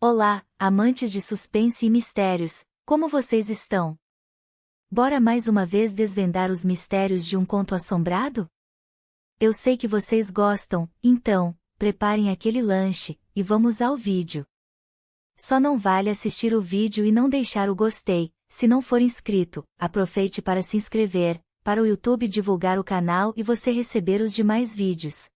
Olá, amantes de suspense e mistérios, como vocês estão? Bora mais uma vez desvendar os mistérios de um conto assombrado? Eu sei que vocês gostam, então, preparem aquele lanche, e vamos ao vídeo. Só não vale assistir o vídeo e não deixar o gostei, se não for inscrito, aproveite para se inscrever, para o YouTube divulgar o canal e você receber os demais vídeos.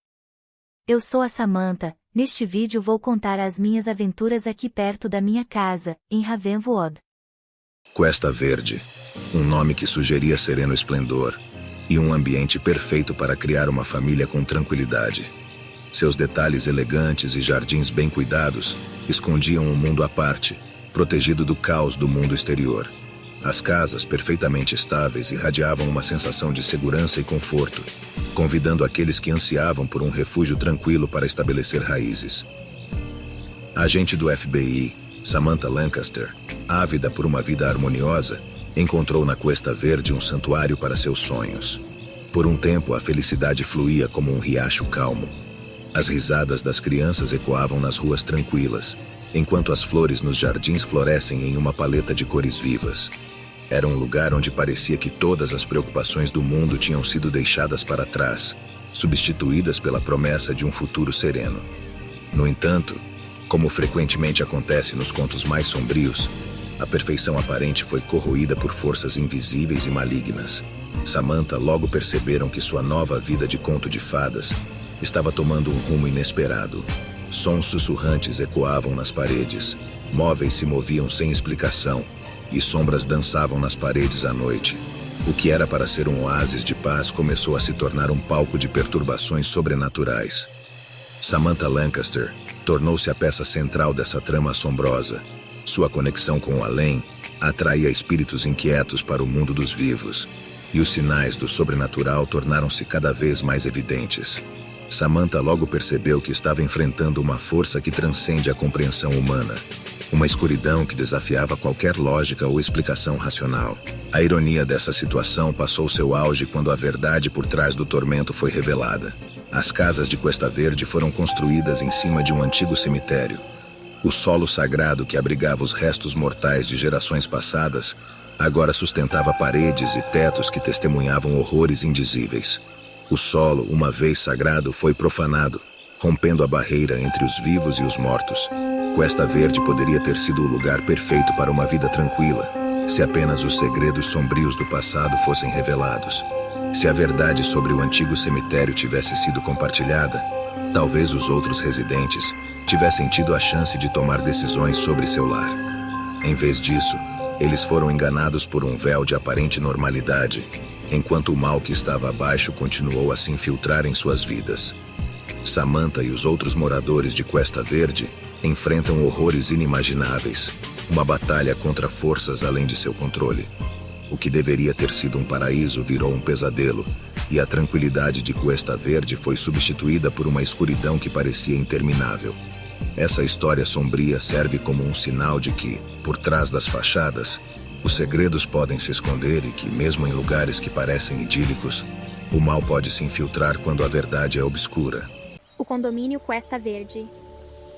Eu sou a Samantha. Neste vídeo vou contar as minhas aventuras aqui perto da minha casa, em Ravenwood. Cuesta Verde, um nome que sugeria sereno esplendor, e um ambiente perfeito para criar uma família com tranquilidade. Seus detalhes elegantes e jardins bem cuidados escondiam um mundo à parte, protegido do caos do mundo exterior. As casas, perfeitamente estáveis, irradiavam uma sensação de segurança e conforto, convidando aqueles que ansiavam por um refúgio tranquilo para estabelecer raízes. A agente do FBI, Samantha Lancaster, ávida por uma vida harmoniosa, encontrou na Cuesta Verde um santuário para seus sonhos. Por um tempo, a felicidade fluía como um riacho calmo. As risadas das crianças ecoavam nas ruas tranquilas, enquanto as flores nos jardins florescem em uma paleta de cores vivas. Era um lugar onde parecia que todas as preocupações do mundo tinham sido deixadas para trás, substituídas pela promessa de um futuro sereno. No entanto, como frequentemente acontece nos contos mais sombrios, a perfeição aparente foi corroída por forças invisíveis e malignas. Samantha logo perceberam que sua nova vida de conto de fadas estava tomando um rumo inesperado. Sons sussurrantes ecoavam nas paredes, móveis se moviam sem explicação, e sombras dançavam nas paredes à noite. O que era para ser um oásis de paz começou a se tornar um palco de perturbações sobrenaturais. Samantha Lancaster tornou-se a peça central dessa trama assombrosa. Sua conexão com o além atraía espíritos inquietos para o mundo dos vivos, e os sinais do sobrenatural tornaram-se cada vez mais evidentes. Samantha logo percebeu que estava enfrentando uma força que transcende a compreensão humana. Uma escuridão que desafiava qualquer lógica ou explicação racional. A ironia dessa situação passou seu auge quando a verdade por trás do tormento foi revelada. As casas de Cuesta Verde foram construídas em cima de um antigo cemitério. O solo sagrado que abrigava os restos mortais de gerações passadas agora sustentava paredes e tetos que testemunhavam horrores indizíveis. O solo, uma vez sagrado, foi profanado, rompendo a barreira entre os vivos e os mortos. Cuesta Verde poderia ter sido o lugar perfeito para uma vida tranquila, se apenas os segredos sombrios do passado fossem revelados. Se a verdade sobre o antigo cemitério tivesse sido compartilhada, talvez os outros residentes tivessem tido a chance de tomar decisões sobre seu lar. Em vez disso, eles foram enganados por um véu de aparente normalidade, enquanto o mal que estava abaixo continuou a se infiltrar em suas vidas. Samantha e os outros moradores de Cuesta Verde enfrentam horrores inimagináveis, uma batalha contra forças além de seu controle. O que deveria ter sido um paraíso virou um pesadelo, e a tranquilidade de Cuesta Verde foi substituída por uma escuridão que parecia interminável. Essa história sombria serve como um sinal de que, por trás das fachadas, os segredos podem se esconder e que, mesmo em lugares que parecem idílicos, o mal pode se infiltrar quando a verdade é obscura. O condomínio Cuesta Verde.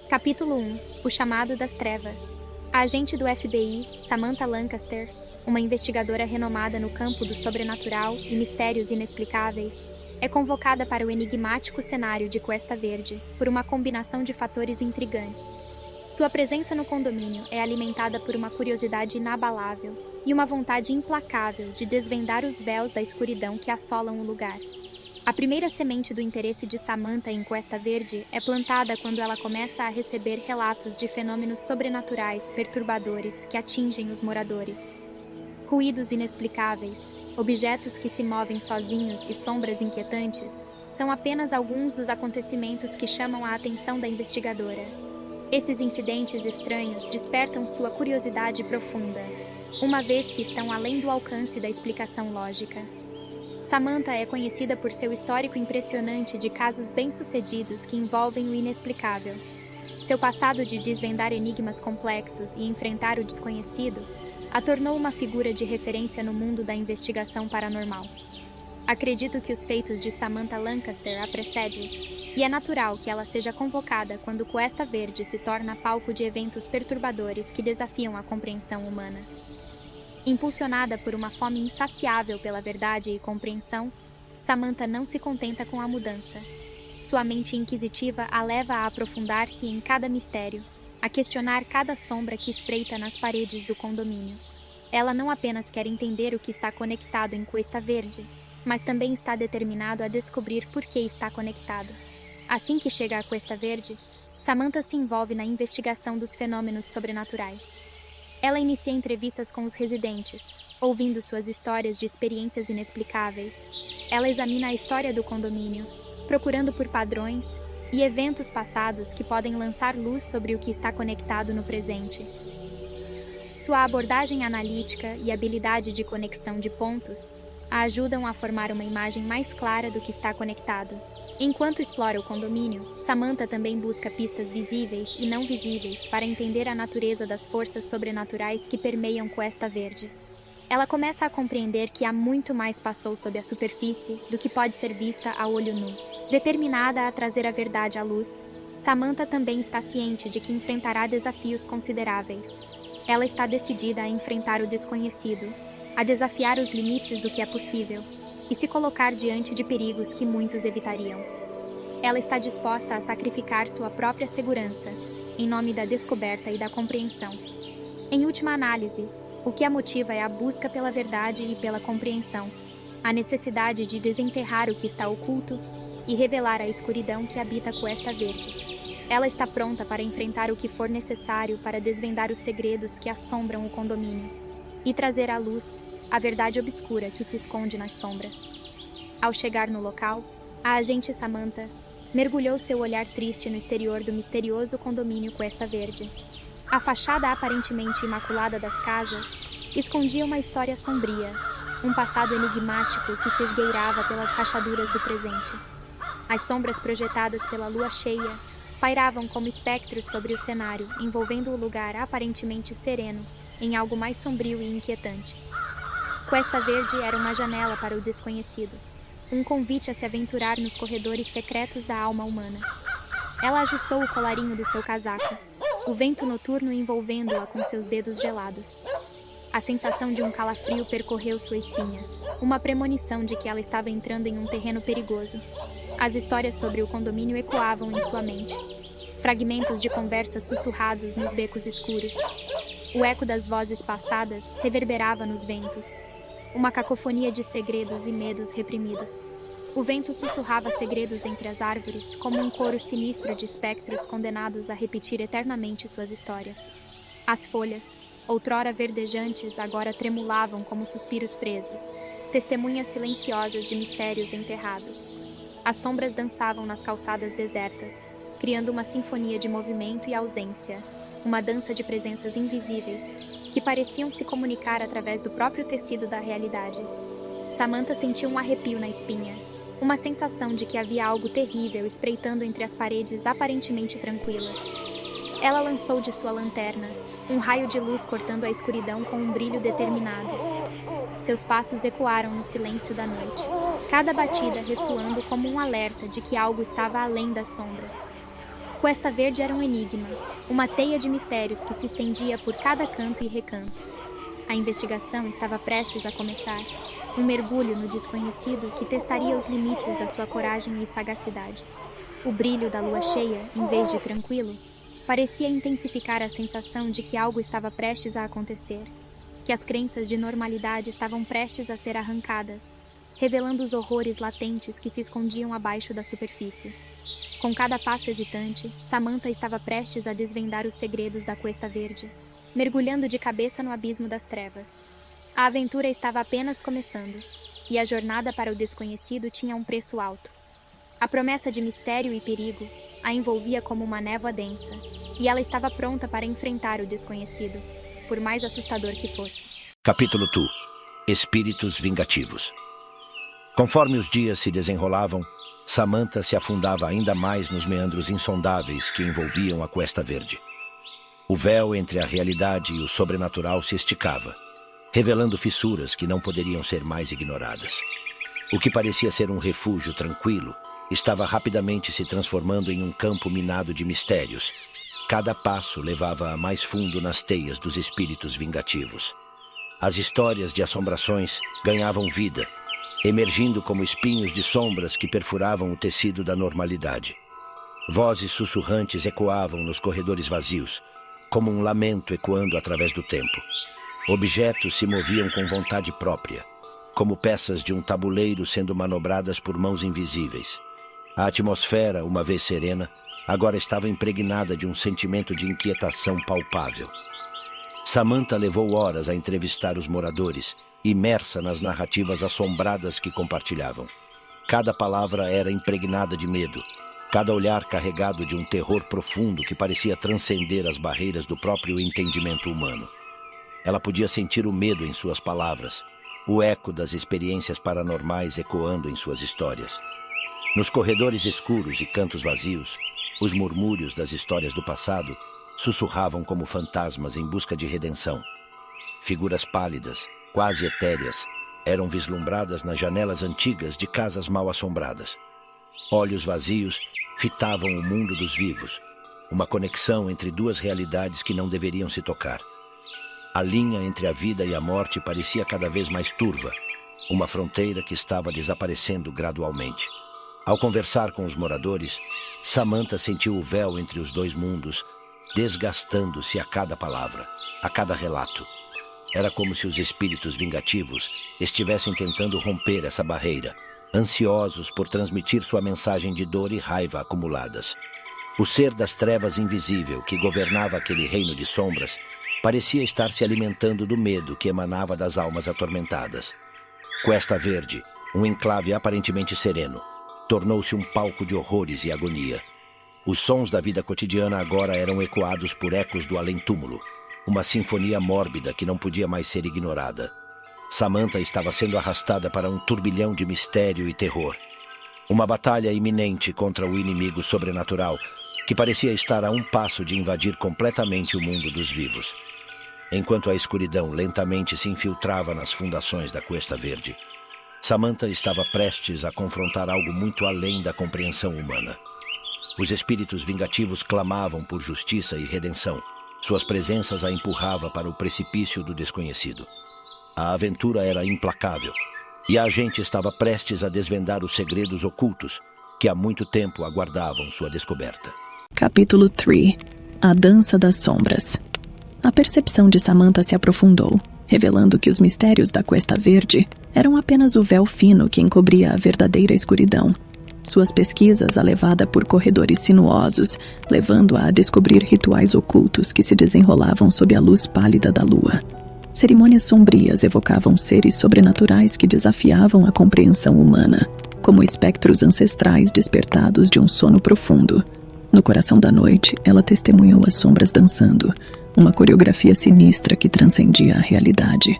Capítulo 1. O chamado das trevas. A agente do FBI, Samantha Lancaster, uma investigadora renomada no campo do sobrenatural e mistérios inexplicáveis, é convocada para o enigmático cenário de Cuesta Verde por uma combinação de fatores intrigantes. Sua presença no condomínio é alimentada por uma curiosidade inabalável e uma vontade implacável de desvendar os véus da escuridão que assolam o lugar. A primeira semente do interesse de Samantha em Cuesta Verde é plantada quando ela começa a receber relatos de fenômenos sobrenaturais perturbadores que atingem os moradores. Ruídos inexplicáveis, objetos que se movem sozinhos e sombras inquietantes são apenas alguns dos acontecimentos que chamam a atenção da investigadora. Esses incidentes estranhos despertam sua curiosidade profunda, uma vez que estão além do alcance da explicação lógica. Samantha é conhecida por seu histórico impressionante de casos bem-sucedidos que envolvem o inexplicável. Seu passado de desvendar enigmas complexos e enfrentar o desconhecido a tornou uma figura de referência no mundo da investigação paranormal. Acredito que os feitos de Samantha Lancaster a precedem, e é natural que ela seja convocada quando Cuesta Verde se torna palco de eventos perturbadores que desafiam a compreensão humana. Impulsionada por uma fome insaciável pela verdade e compreensão, Samantha não se contenta com a mudança. Sua mente inquisitiva a leva a aprofundar-se em cada mistério, a questionar cada sombra que espreita nas paredes do condomínio. Ela não apenas quer entender o que está conectado em Cuesta Verde, mas também está determinado a descobrir por que está conectado. Assim que chega a Cuesta Verde, Samantha se envolve na investigação dos fenômenos sobrenaturais. Ela inicia entrevistas com os residentes, ouvindo suas histórias de experiências inexplicáveis. Ela examina a história do condomínio, procurando por padrões e eventos passados que podem lançar luz sobre o que está conectado no presente. Sua abordagem analítica e habilidade de conexão de pontos a ajudam a formar uma imagem mais clara do que está conectado. Enquanto explora o condomínio, Samantha também busca pistas visíveis e não visíveis para entender a natureza das forças sobrenaturais que permeiam Cuesta Verde. Ela começa a compreender que há muito mais passou sob a superfície do que pode ser vista a olho nu. Determinada a trazer a verdade à luz, Samantha também está ciente de que enfrentará desafios consideráveis. Ela está decidida a enfrentar o desconhecido, a desafiar os limites do que é possível e se colocar diante de perigos que muitos evitariam. Ela está disposta a sacrificar sua própria segurança em nome da descoberta e da compreensão. Em última análise, o que a motiva é a busca pela verdade e pela compreensão, a necessidade de desenterrar o que está oculto e revelar a escuridão que habita Cuesta Verde. Ela está pronta para enfrentar o que for necessário para desvendar os segredos que assombram o condomínio e trazer à luz a verdade obscura que se esconde nas sombras. Ao chegar no local, a agente Samantha mergulhou seu olhar triste no exterior do misterioso condomínio Cuesta Verde. A fachada aparentemente imaculada das casas escondia uma história sombria, um passado enigmático que se esgueirava pelas rachaduras do presente. As sombras projetadas pela lua cheia pairavam como espectros sobre o cenário, envolvendo o lugar aparentemente sereno em algo mais sombrio e inquietante. Cuesta Verde era uma janela para o desconhecido, um convite a se aventurar nos corredores secretos da alma humana. Ela ajustou o colarinho do seu casaco, o vento noturno envolvendo-a com seus dedos gelados. A sensação de um calafrio percorreu sua espinha, uma premonição de que ela estava entrando em um terreno perigoso. As histórias sobre o condomínio ecoavam em sua mente, fragmentos de conversas sussurrados nos becos escuros. O eco das vozes passadas reverberava nos ventos, uma cacofonia de segredos e medos reprimidos. O vento sussurrava segredos entre as árvores, como um coro sinistro de espectros condenados a repetir eternamente suas histórias. As folhas, outrora verdejantes, agora tremulavam como suspiros presos, testemunhas silenciosas de mistérios enterrados. As sombras dançavam nas calçadas desertas, criando uma sinfonia de movimento e ausência, uma dança de presenças invisíveis, que pareciam se comunicar através do próprio tecido da realidade. Samantha sentiu um arrepio na espinha, uma sensação de que havia algo terrível espreitando entre as paredes aparentemente tranquilas. Ela lançou de sua lanterna, um raio de luz cortando a escuridão com um brilho determinado. Seus passos ecoaram no silêncio da noite, cada batida ressoando como um alerta de que algo estava além das sombras. Cuesta Verde era um enigma, uma teia de mistérios que se estendia por cada canto e recanto. A investigação estava prestes a começar, um mergulho no desconhecido que testaria os limites da sua coragem e sagacidade. O brilho da lua cheia, em vez de tranquilo, parecia intensificar a sensação de que algo estava prestes a acontecer, que as crenças de normalidade estavam prestes a ser arrancadas, revelando os horrores latentes que se escondiam abaixo da superfície. Com cada passo hesitante, Samantha estava prestes a desvendar os segredos da Cuesta Verde, mergulhando de cabeça no abismo das trevas. A aventura estava apenas começando, e a jornada para o desconhecido tinha um preço alto. A promessa de mistério e perigo a envolvia como uma névoa densa, e ela estava pronta para enfrentar o desconhecido, por mais assustador que fosse. Capítulo 2. Espíritos vingativos. Conforme os dias se desenrolavam, Samantha se afundava ainda mais nos meandros insondáveis que envolviam a Cuesta Verde. O véu entre a realidade e o sobrenatural se esticava, revelando fissuras que não poderiam ser mais ignoradas. O que parecia ser um refúgio tranquilo estava rapidamente se transformando em um campo minado de mistérios. Cada passo levava a mais fundo nas teias dos espíritos vingativos. As histórias de assombrações ganhavam vida, emergindo como espinhos de sombras que perfuravam o tecido da normalidade. Vozes sussurrantes ecoavam nos corredores vazios, como um lamento ecoando através do tempo. Objetos se moviam com vontade própria, como peças de um tabuleiro sendo manobradas por mãos invisíveis. A atmosfera, uma vez serena, agora estava impregnada de um sentimento de inquietação palpável. Samantha levou horas a entrevistar os moradores, imersa nas narrativas assombradas que compartilhavam. Cada palavra era impregnada de medo, cada olhar carregado de um terror profundo que parecia transcender as barreiras do próprio entendimento humano. Ela podia sentir o medo em suas palavras, o eco das experiências paranormais ecoando em suas histórias. Nos corredores escuros e cantos vazios, os murmúrios das histórias do passado sussurravam como fantasmas em busca de redenção. Figuras pálidas, quase etéreas, eram vislumbradas nas janelas antigas de casas mal assombradas. Olhos vazios fitavam o mundo dos vivos, uma conexão entre duas realidades que não deveriam se tocar. A linha entre a vida e a morte parecia cada vez mais turva, uma fronteira que estava desaparecendo gradualmente. Ao conversar com os moradores, Samantha sentiu o véu entre os dois mundos desgastando-se a cada palavra, a cada relato. Era como se os espíritos vingativos estivessem tentando romper essa barreira, ansiosos por transmitir sua mensagem de dor e raiva acumuladas. O ser das trevas invisível que governava aquele reino de sombras parecia estar se alimentando do medo que emanava das almas atormentadas. Cuesta Verde, um enclave aparentemente sereno, tornou-se um palco de horrores e agonia. Os sons da vida cotidiana agora eram ecoados por ecos do além-túmulo, uma sinfonia mórbida que não podia mais ser ignorada. Samantha estava sendo arrastada para um turbilhão de mistério e terror. Uma batalha iminente contra o inimigo sobrenatural, que parecia estar a um passo de invadir completamente o mundo dos vivos. Enquanto a escuridão lentamente se infiltrava nas fundações da Cuesta Verde, Samantha estava prestes a confrontar algo muito além da compreensão humana. Os espíritos vingativos clamavam por justiça e redenção. Suas presenças a empurrava para o precipício do desconhecido. A aventura era implacável, e a agente estava prestes a desvendar os segredos ocultos que há muito tempo aguardavam sua descoberta. Capítulo 3 – A Dança das Sombras. A percepção de Samantha se aprofundou, revelando que os mistérios da Cuesta Verde eram apenas o véu fino que encobria a verdadeira escuridão. Suas pesquisas a levada por corredores sinuosos, levando-a a descobrir rituais ocultos que se desenrolavam sob a luz pálida da lua. Cerimônias sombrias evocavam seres sobrenaturais que desafiavam a compreensão humana, como espectros ancestrais despertados de um sono profundo. No coração da noite, ela testemunhou as sombras dançando, uma coreografia sinistra que transcendia a realidade.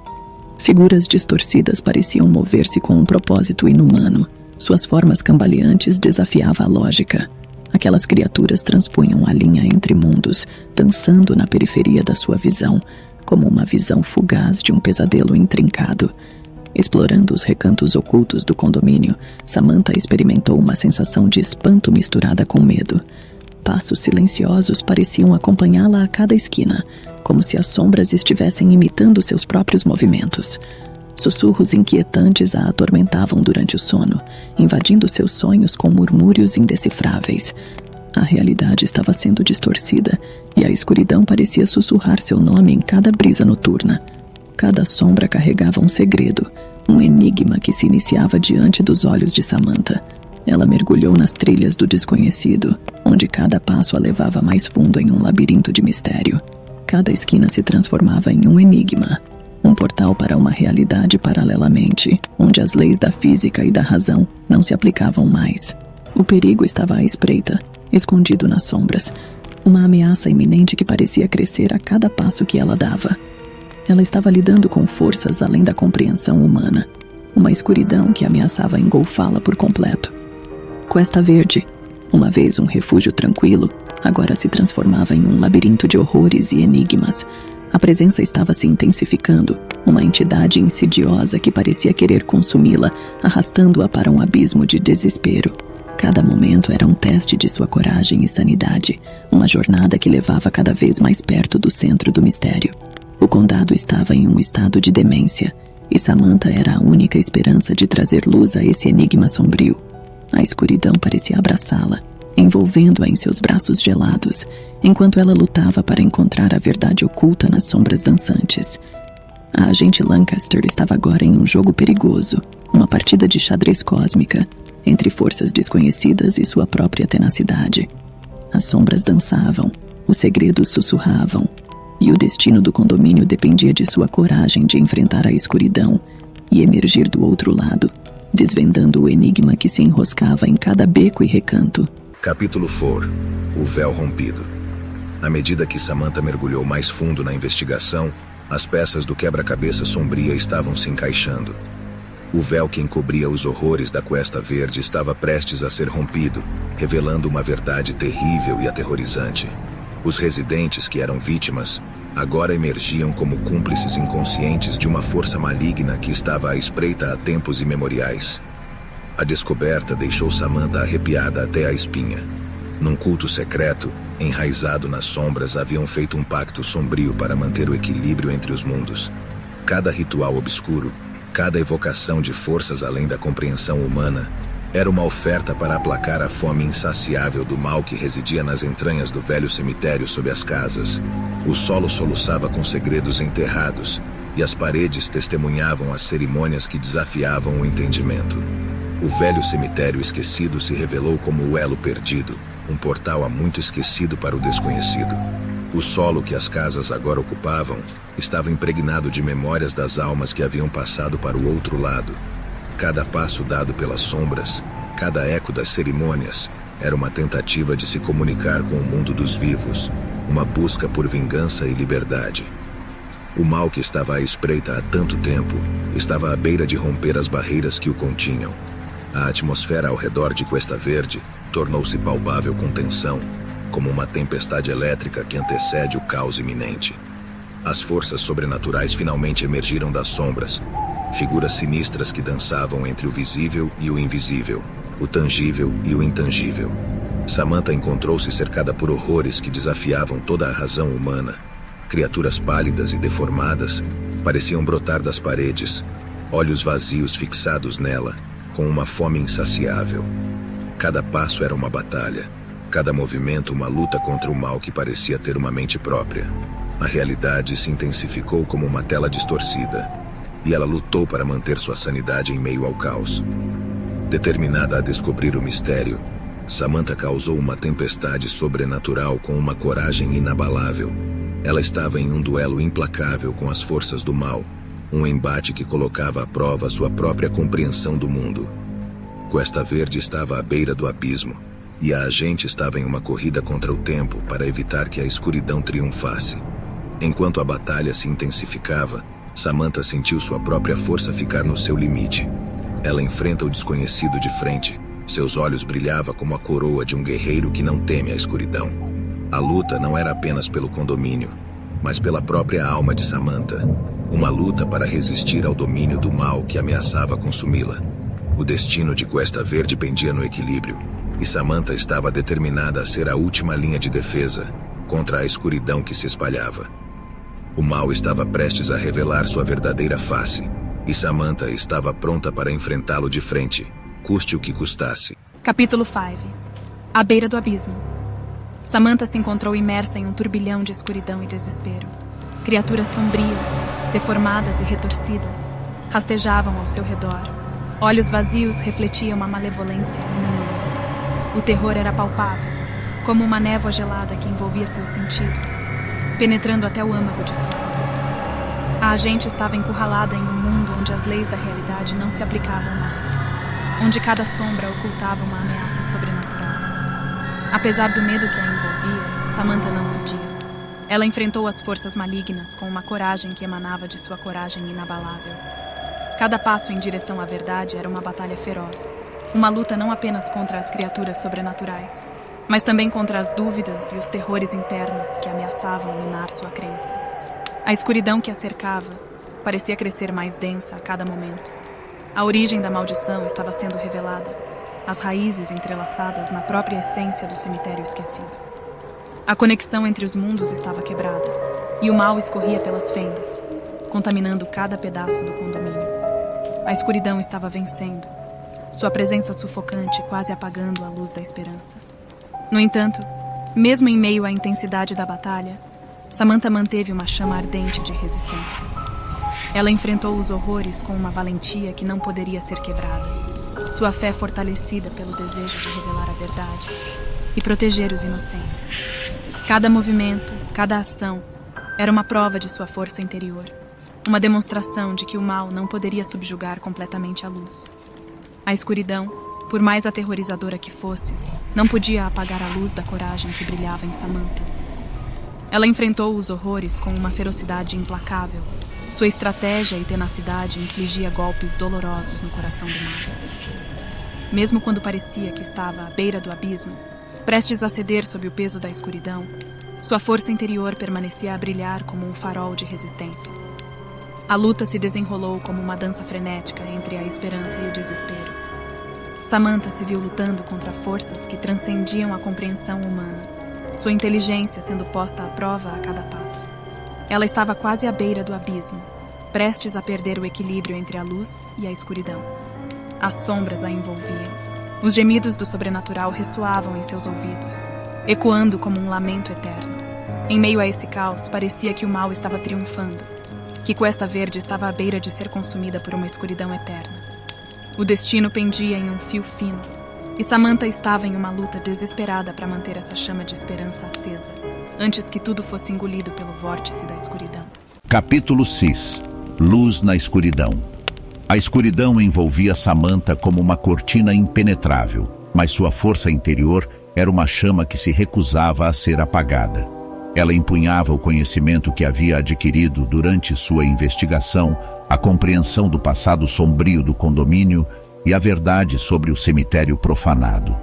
Figuras distorcidas pareciam mover-se com um propósito inumano. Suas formas cambaleantes desafiavam a lógica. Aquelas criaturas transpunham a linha entre mundos, dançando na periferia da sua visão, como uma visão fugaz de um pesadelo intrincado. Explorando os recantos ocultos do condomínio, Samantha experimentou uma sensação de espanto misturada com medo. Passos silenciosos pareciam acompanhá-la a cada esquina, como se as sombras estivessem imitando seus próprios movimentos. Sussurros inquietantes a atormentavam durante o sono, invadindo seus sonhos com murmúrios indecifráveis. A realidade estava sendo distorcida, e a escuridão parecia sussurrar seu nome em cada brisa noturna. Cada sombra carregava um segredo, um enigma que se iniciava diante dos olhos de Samantha. Ela mergulhou nas trilhas do desconhecido, onde cada passo a levava mais fundo em um labirinto de mistério. Cada esquina se transformava em um enigma, um portal para uma realidade paralelamente, onde as leis da física e da razão não se aplicavam mais. O perigo estava à espreita, escondido nas sombras, uma ameaça iminente que parecia crescer a cada passo que ela dava. Ela estava lidando com forças além da compreensão humana, uma escuridão que ameaçava engolfá-la por completo. Cuesta Verde, uma vez um refúgio tranquilo, agora se transformava em um labirinto de horrores e enigmas. A presença estava se intensificando, uma entidade insidiosa que parecia querer consumi-la, arrastando-a para um abismo de desespero. Cada momento era um teste de sua coragem e sanidade, uma jornada que levava cada vez mais perto do centro do mistério. O condado estava em um estado de demência, e Samantha era a única esperança de trazer luz a esse enigma sombrio. A escuridão parecia abraçá-la, envolvendo-a em seus braços gelados, enquanto ela lutava para encontrar a verdade oculta nas sombras dançantes. A agente Lancaster estava agora em um jogo perigoso, uma partida de xadrez cósmica, entre forças desconhecidas e sua própria tenacidade. As sombras dançavam, os segredos sussurravam, e o destino do condomínio dependia de sua coragem de enfrentar a escuridão e emergir do outro lado, desvendando o enigma que se enroscava em cada beco e recanto. Capítulo 4. O véu rompido. À medida que Samantha mergulhou mais fundo na investigação, as peças do quebra-cabeça sombria estavam se encaixando. O véu que encobria os horrores da Cuesta Verde estava prestes a ser rompido, revelando uma verdade terrível e aterrorizante. Os residentes que eram vítimas agora emergiam como cúmplices inconscientes de uma força maligna que estava à espreita há tempos imemoriais. A descoberta deixou Samantha arrepiada até a espinha. Num culto secreto, enraizado nas sombras, haviam feito um pacto sombrio para manter o equilíbrio entre os mundos. Cada ritual obscuro, cada evocação de forças além da compreensão humana, era uma oferta para aplacar a fome insaciável do mal que residia nas entranhas do velho cemitério sob as casas. O solo soluçava com segredos enterrados, e as paredes testemunhavam as cerimônias que desafiavam o entendimento. O velho cemitério esquecido se revelou como o elo perdido, um portal há muito esquecido para o desconhecido. O solo que as casas agora ocupavam estava impregnado de memórias das almas que haviam passado para o outro lado. Cada passo dado pelas sombras, cada eco das cerimônias, era uma tentativa de se comunicar com o mundo dos vivos, uma busca por vingança e liberdade. O mal que estava à espreita há tanto tempo estava à beira de romper as barreiras que o continham. A atmosfera ao redor de Cuesta Verde tornou-se palpável com tensão, como uma tempestade elétrica que antecede o caos iminente. As forças sobrenaturais finalmente emergiram das sombras, figuras sinistras que dançavam entre o visível e o invisível, o tangível e o intangível. Samantha encontrou-se cercada por horrores que desafiavam toda a razão humana. Criaturas pálidas e deformadas pareciam brotar das paredes, olhos vazios fixados nela, com uma fome insaciável. Cada passo era uma batalha, cada movimento uma luta contra o mal que parecia ter uma mente própria. A realidade se intensificou como uma tela distorcida, e ela lutou para manter sua sanidade em meio ao caos. Determinada a descobrir o mistério, Samantha causou uma tempestade sobrenatural com uma coragem inabalável. Ela estava em um duelo implacável com as forças do mal, um embate que colocava à prova sua própria compreensão do mundo. Cuesta Verde estava à beira do abismo, e a agente estava em uma corrida contra o tempo para evitar que a escuridão triunfasse. Enquanto a batalha se intensificava, Samantha sentiu sua própria força ficar no seu limite. Ela enfrenta o desconhecido de frente. Seus olhos brilhavam como a coroa de um guerreiro que não teme a escuridão. A luta não era apenas pelo condomínio, mas pela própria alma de Samantha. Uma luta para resistir ao domínio do mal que ameaçava consumi-la. O destino de Cuesta Verde pendia no equilíbrio, e Samantha estava determinada a ser a última linha de defesa contra a escuridão que se espalhava. O mal estava prestes a revelar sua verdadeira face, e Samantha estava pronta para enfrentá-lo de frente, custe o que custasse. Capítulo 5. À beira do abismo. Samantha se encontrou imersa em um turbilhão de escuridão e desespero. Criaturas sombrias, deformadas e retorcidas, rastejavam ao seu redor. Olhos vazios refletiam uma malevolência inumana. O terror era palpável, como uma névoa gelada que envolvia seus sentidos, penetrando até o âmago de sua alma. A agente estava encurralada em um mundo onde as leis da realidade não se aplicavam mais, onde cada sombra ocultava uma ameaça sobrenatural. Apesar do medo que a envolvia, Samantha não cedia. Ela enfrentou as forças malignas com uma coragem que emanava de sua coragem inabalável. Cada passo em direção à verdade era uma batalha feroz, uma luta não apenas contra as criaturas sobrenaturais, mas também contra as dúvidas e os terrores internos que ameaçavam minar sua crença. A escuridão que a cercava parecia crescer mais densa a cada momento. A origem da maldição estava sendo revelada, as raízes entrelaçadas na própria essência do cemitério esquecido. A conexão entre os mundos estava quebrada, e o mal escorria pelas fendas, contaminando cada pedaço do condomínio. A escuridão estava vencendo, sua presença sufocante quase apagando a luz da esperança. No entanto, mesmo em meio à intensidade da batalha, Samantha manteve uma chama ardente de resistência. Ela enfrentou os horrores com uma valentia que não poderia ser quebrada, sua fé fortalecida pelo desejo de revelar a verdade e proteger os inocentes. Cada movimento, cada ação, era uma prova de sua força interior, uma demonstração de que o mal não poderia subjugar completamente a luz. A escuridão, por mais aterrorizadora que fosse, não podia apagar a luz da coragem que brilhava em Samantha. Ela enfrentou os horrores com uma ferocidade implacável. Sua estratégia e tenacidade infligia golpes dolorosos no coração do mal. Mesmo quando parecia que estava à beira do abismo, prestes a ceder sob o peso da escuridão, sua força interior permanecia a brilhar como um farol de resistência. A luta se desenrolou como uma dança frenética entre a esperança e o desespero. Samantha se viu lutando contra forças que transcendiam a compreensão humana, sua inteligência sendo posta à prova a cada passo. Ela estava quase à beira do abismo, prestes a perder o equilíbrio entre a luz e a escuridão. As sombras a envolviam. Os gemidos do sobrenatural ressoavam em seus ouvidos, ecoando como um lamento eterno. Em meio a esse caos, parecia que o mal estava triunfando, que Cuesta Verde estava à beira de ser consumida por uma escuridão eterna. O destino pendia em um fio fino, e Samantha estava em uma luta desesperada para manter essa chama de esperança acesa, antes que tudo fosse engolido pelo vórtice da escuridão. Capítulo 6. Luz na escuridão. A escuridão envolvia Samantha como uma cortina impenetrável, mas sua força interior era uma chama que se recusava a ser apagada. Ela empunhava o conhecimento que havia adquirido durante sua investigação, a compreensão do passado sombrio do condomínio e a verdade sobre o cemitério profanado.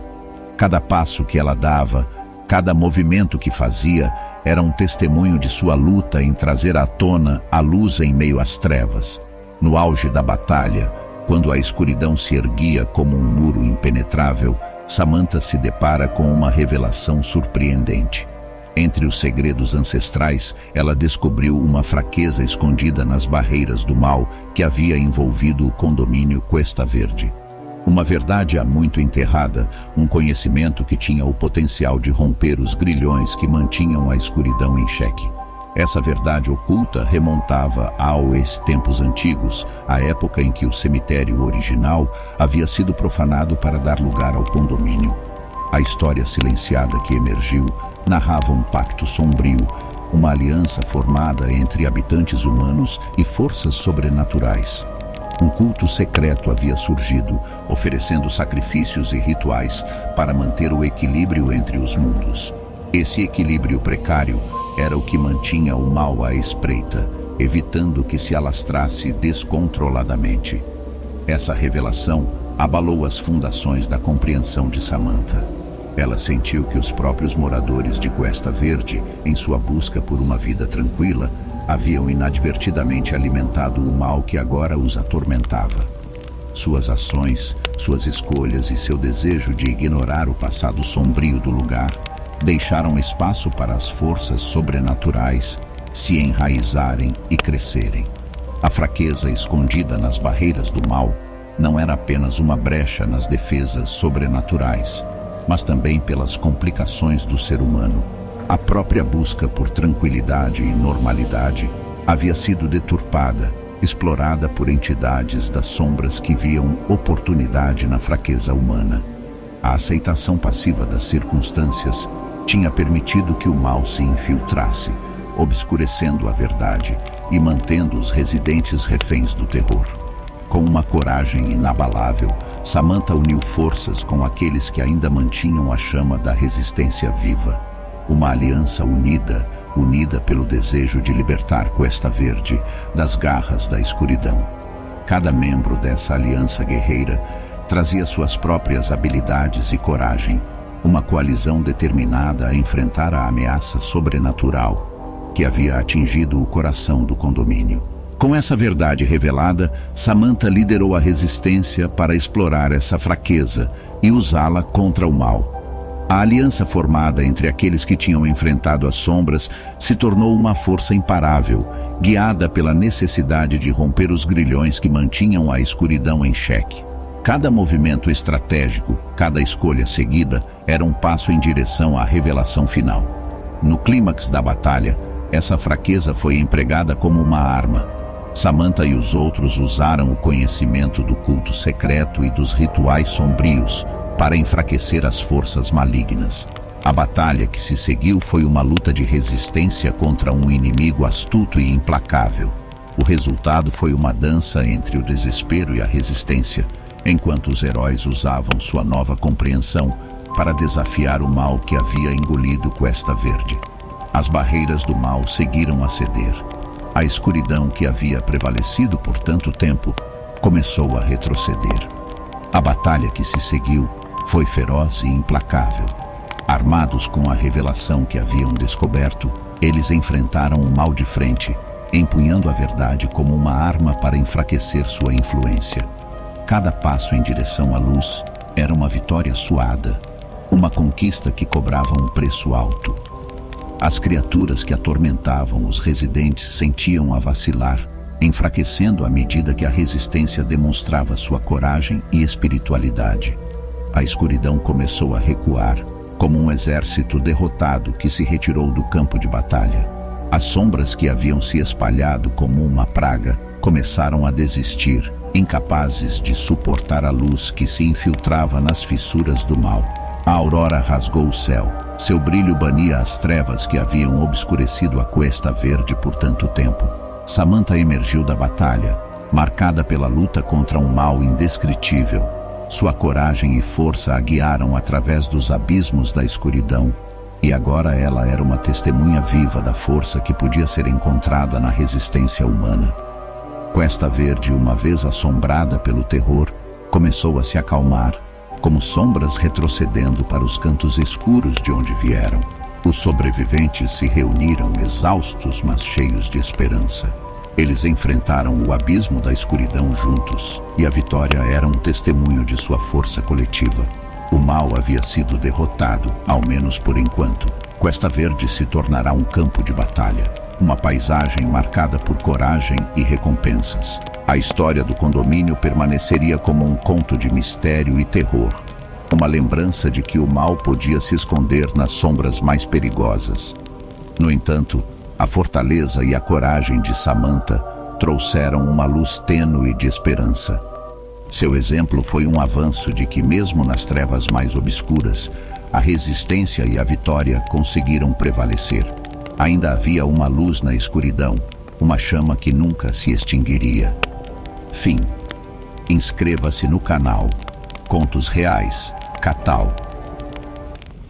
Cada passo que ela dava, cada movimento que fazia, era um testemunho de sua luta em trazer à tona a luz em meio às trevas. No auge da batalha, quando a escuridão se erguia como um muro impenetrável, Samantha se depara com uma revelação surpreendente. Entre os segredos ancestrais, ela descobriu uma fraqueza escondida nas barreiras do mal que havia envolvido o condomínio Cuesta Verde. Uma verdade há muito enterrada, um conhecimento que tinha o potencial de romper os grilhões que mantinham a escuridão em xeque. Essa verdade oculta remontava aos tempos antigos, à época em que o cemitério original havia sido profanado para dar lugar ao condomínio. A história silenciada que emergiu narrava um pacto sombrio, uma aliança formada entre habitantes humanos e forças sobrenaturais. Um culto secreto havia surgido, oferecendo sacrifícios e rituais para manter o equilíbrio entre os mundos. Esse equilíbrio precário era o que mantinha o mal à espreita, evitando que se alastrasse descontroladamente. Essa revelação abalou as fundações da compreensão de Samantha. Ela sentiu que os próprios moradores de Cuesta Verde, em sua busca por uma vida tranquila, haviam inadvertidamente alimentado o mal que agora os atormentava. Suas ações, suas escolhas e seu desejo de ignorar o passado sombrio do lugar deixaram espaço para as forças sobrenaturais se enraizarem e crescerem. A fraqueza escondida nas barreiras do mal não era apenas uma brecha nas defesas sobrenaturais, mas também pelas complicações do ser humano. A própria busca por tranquilidade e normalidade havia sido deturpada, explorada por entidades das sombras que viam oportunidade na fraqueza humana. A aceitação passiva das circunstâncias tinha permitido que o mal se infiltrasse, obscurecendo a verdade e mantendo os residentes reféns do terror. Com uma coragem inabalável, Samantha uniu forças com aqueles que ainda mantinham a chama da resistência viva. Uma aliança unida pelo desejo de libertar Cuesta Verde das garras da escuridão. Cada membro dessa aliança guerreira trazia suas próprias habilidades e coragem, uma coalizão determinada a enfrentar a ameaça sobrenatural. que havia atingido o coração do condomínio. Com essa verdade revelada, Samantha liderou a resistência para explorar essa fraqueza e usá-la contra o mal. A aliança formada entre aqueles que tinham enfrentado as sombras se tornou uma força imparável, guiada pela necessidade de romper os grilhões que mantinham a escuridão em xeque. Cada movimento estratégico, cada escolha seguida, era um passo em direção à revelação final. No clímax da batalha, essa fraqueza foi empregada como uma arma. Samantha e os outros usaram o conhecimento do culto secreto e dos rituais sombrios para enfraquecer as forças malignas. A batalha que se seguiu foi uma luta de resistência contra um inimigo astuto e implacável. O resultado foi uma dança entre o desespero e a resistência, enquanto os heróis usavam sua nova compreensão para desafiar o mal que havia engolido Cuesta Verde. As barreiras do mal seguiram a ceder. A escuridão que havia prevalecido por tanto tempo começou a retroceder. A batalha que se seguiu foi feroz e implacável. Armados com a revelação que haviam descoberto, eles enfrentaram o mal de frente, empunhando a verdade como uma arma para enfraquecer sua influência. Cada passo em direção à luz era uma vitória suada, uma conquista que cobrava um preço alto. As criaturas que atormentavam os residentes sentiam-a vacilar, enfraquecendo à medida que a resistência demonstrava sua coragem e espiritualidade. A escuridão começou a recuar, como um exército derrotado que se retirou do campo de batalha. As sombras que haviam se espalhado como uma praga começaram a desistir, incapazes de suportar a luz que se infiltrava nas fissuras do mal. A aurora rasgou o céu. Seu brilho bania as trevas que haviam obscurecido a Cuesta Verde por tanto tempo. Samantha emergiu da batalha, marcada pela luta contra um mal indescritível. Sua coragem e força a guiaram através dos abismos da escuridão, e agora ela era uma testemunha viva da força que podia ser encontrada na resistência humana. Cuesta Verde, uma vez assombrada pelo terror, começou a se acalmar, como sombras retrocedendo para os cantos escuros de onde vieram. Os sobreviventes se reuniram exaustos, mas cheios de esperança. Eles enfrentaram o abismo da escuridão juntos, e a vitória era um testemunho de sua força coletiva. O mal havia sido derrotado, ao menos por enquanto. Cuesta Verde se tornará um campo de batalha, uma paisagem marcada por coragem e recompensas. A história do condomínio permaneceria como um conto de mistério e terror, uma lembrança de que o mal podia se esconder nas sombras mais perigosas. No entanto, a fortaleza e a coragem de Samantha trouxeram uma luz tênue de esperança. Seu exemplo foi um avanço de que, mesmo nas trevas mais obscuras, a resistência e a vitória conseguiram prevalecer. Ainda havia uma luz na escuridão, uma chama que nunca se extinguiria. Fim. Inscreva-se no canal Contos Reais, Catal.